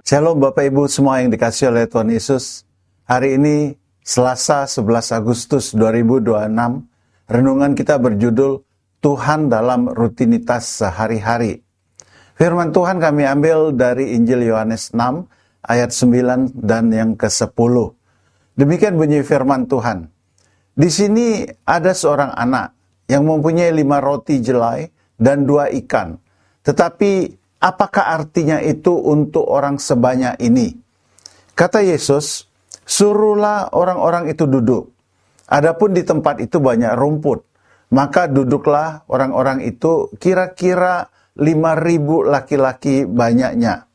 Shalom Bapak Ibu semua yang dikasihi oleh Tuhan Yesus. Hari ini Selasa 11 Agustus 2026, renungan kita berjudul Tuhan dalam rutinitas sehari-hari. Firman Tuhan kami ambil dari Injil Yohanes 6 ayat 9 dan yang ke-10. Demikian bunyi firman Tuhan. Di sini ada seorang anak yang mempunyai 5 roti jelai dan 2 ikan. Tetapi apakah artinya itu untuk orang sebanyak ini? Kata Yesus, suruhlah orang-orang itu duduk. Adapun di tempat itu banyak rumput, maka duduklah orang-orang itu kira-kira 5.000 laki-laki banyaknya.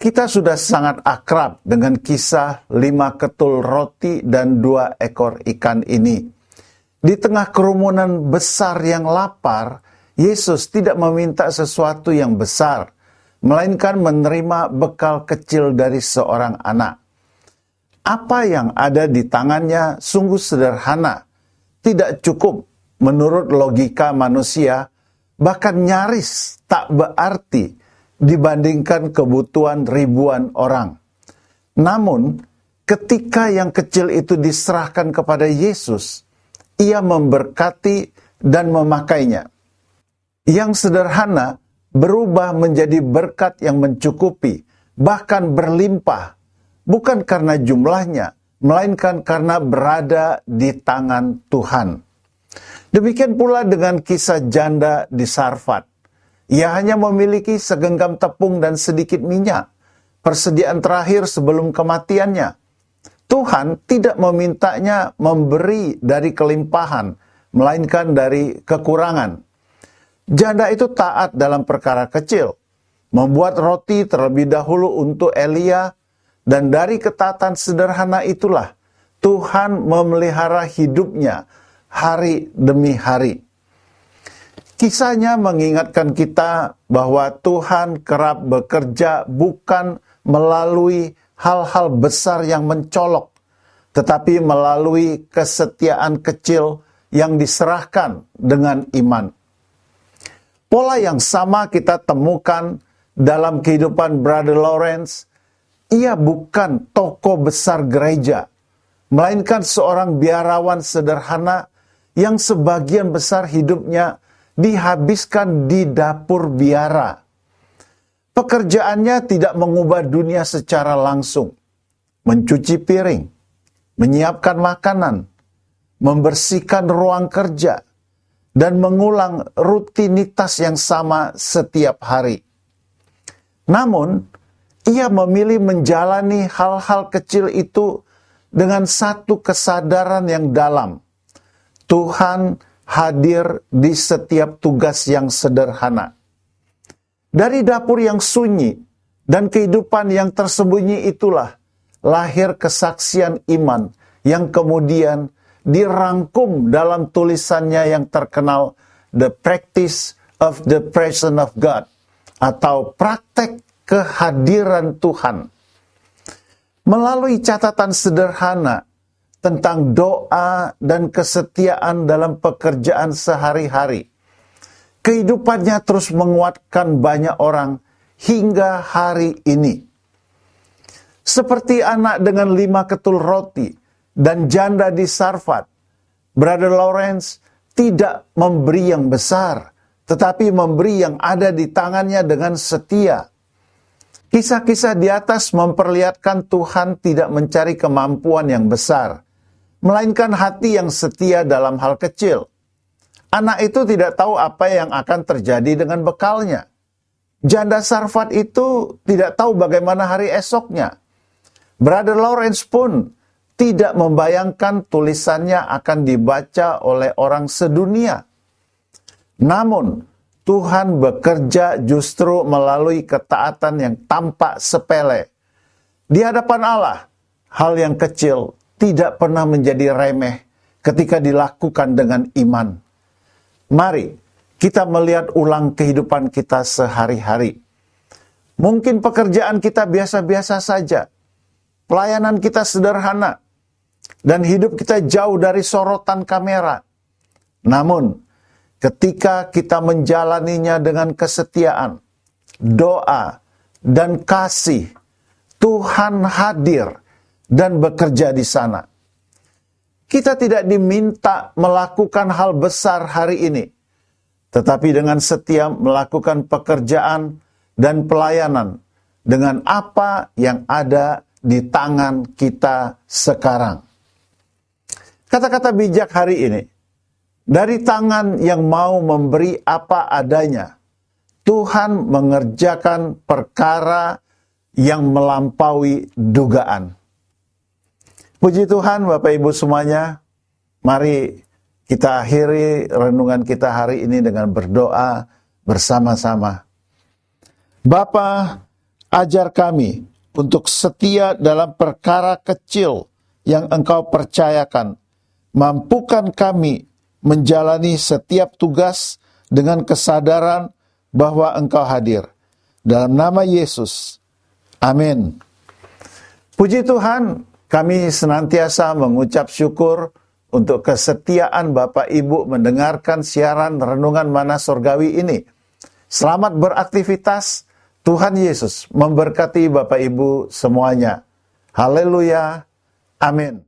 Kita sudah sangat akrab dengan kisah 5 ketul roti dan 2 ekor ikan ini. Di tengah kerumunan besar yang lapar, Yesus tidak meminta sesuatu yang besar, melainkan menerima bekal kecil dari seorang anak. Apa yang ada di tangannya sungguh sederhana, tidak cukup menurut logika manusia, bahkan nyaris tak berarti dibandingkan kebutuhan ribuan orang. Namun, ketika yang kecil itu diserahkan kepada Yesus, Ia memberkati dan memakainya. Yang sederhana berubah menjadi berkat yang mencukupi, bahkan berlimpah, bukan karena jumlahnya, melainkan karena berada di tangan Tuhan. Demikian pula dengan kisah janda di Sarfat. Ia hanya memiliki segenggam tepung dan sedikit minyak, persediaan terakhir sebelum kematiannya. Tuhan tidak memintanya memberi dari kelimpahan, melainkan dari kekurangan. Janda itu taat dalam perkara kecil, membuat roti terlebih dahulu untuk Elia, dan dari ketaatan sederhana itulah Tuhan memelihara hidupnya hari demi hari. Kisahnya mengingatkan kita bahwa Tuhan kerap bekerja bukan melalui hal-hal besar yang mencolok, tetapi melalui kesetiaan kecil yang diserahkan dengan iman. Pola yang sama kita temukan dalam kehidupan Brother Lawrence. Ia bukan tokoh besar gereja, melainkan seorang biarawan sederhana yang sebagian besar hidupnya dihabiskan di dapur biara. Pekerjaannya tidak mengubah dunia secara langsung. Mencuci piring, menyiapkan makanan, membersihkan ruang kerja, dan mengulang rutinitas yang sama setiap hari. Namun, ia memilih menjalani hal-hal kecil itu dengan satu kesadaran yang dalam. Tuhan hadir di setiap tugas yang sederhana. Dari dapur yang sunyi dan kehidupan yang tersembunyi itulah lahir kesaksian iman yang kemudian dirangkum dalam tulisannya yang terkenal The Practice of the Presence of God, atau praktek kehadiran Tuhan. Melalui catatan sederhana tentang doa dan kesetiaan dalam pekerjaan sehari-hari, kehidupannya terus menguatkan banyak orang hingga hari ini. Seperti anak dengan 5 ketul roti dan janda di Sarfat, Brother Lawrence tidak memberi yang besar, tetapi memberi yang ada di tangannya dengan setia. Kisah-kisah di atas memperlihatkan Tuhan tidak mencari kemampuan yang besar, melainkan hati yang setia dalam hal kecil. Anak itu tidak tahu apa yang akan terjadi dengan bekalnya. Janda Sarfat itu tidak tahu bagaimana hari esoknya. Brother Lawrence pun tidak membayangkan tulisannya akan dibaca oleh orang sedunia. Namun, Tuhan bekerja justru melalui ketaatan yang tampak sepele. Di hadapan Allah, hal yang kecil tidak pernah menjadi remeh ketika dilakukan dengan iman. Mari kita melihat ulang kehidupan kita sehari-hari. Mungkin pekerjaan kita biasa-biasa saja, pelayanan kita sederhana, dan hidup kita jauh dari sorotan kamera. Namun, ketika kita menjalaninya dengan kesetiaan, doa, dan kasih. Tuhan hadir dan bekerja di sana. Kita tidak diminta melakukan hal besar hari ini, tetapi dengan setia melakukan pekerjaan dan pelayanan dengan apa yang ada di tangan kita sekarang. Kata-kata bijak hari ini, dari tangan yang mau memberi apa adanya, Tuhan mengerjakan perkara yang melampaui dugaan. Puji Tuhan Bapak Ibu semuanya, mari kita akhiri renungan kita hari ini dengan berdoa bersama-sama. Bapa, ajar kami untuk setia dalam perkara kecil yang Engkau percayakan. Mampukan kami menjalani setiap tugas dengan kesadaran bahwa Engkau hadir. Dalam nama Yesus. Amin. Puji Tuhan, kami senantiasa mengucap syukur untuk kesetiaan Bapak Ibu mendengarkan siaran Renungan Mana Surgawi ini. Selamat beraktivitas. Tuhan Yesus memberkati Bapak Ibu semuanya. Haleluya. Amin.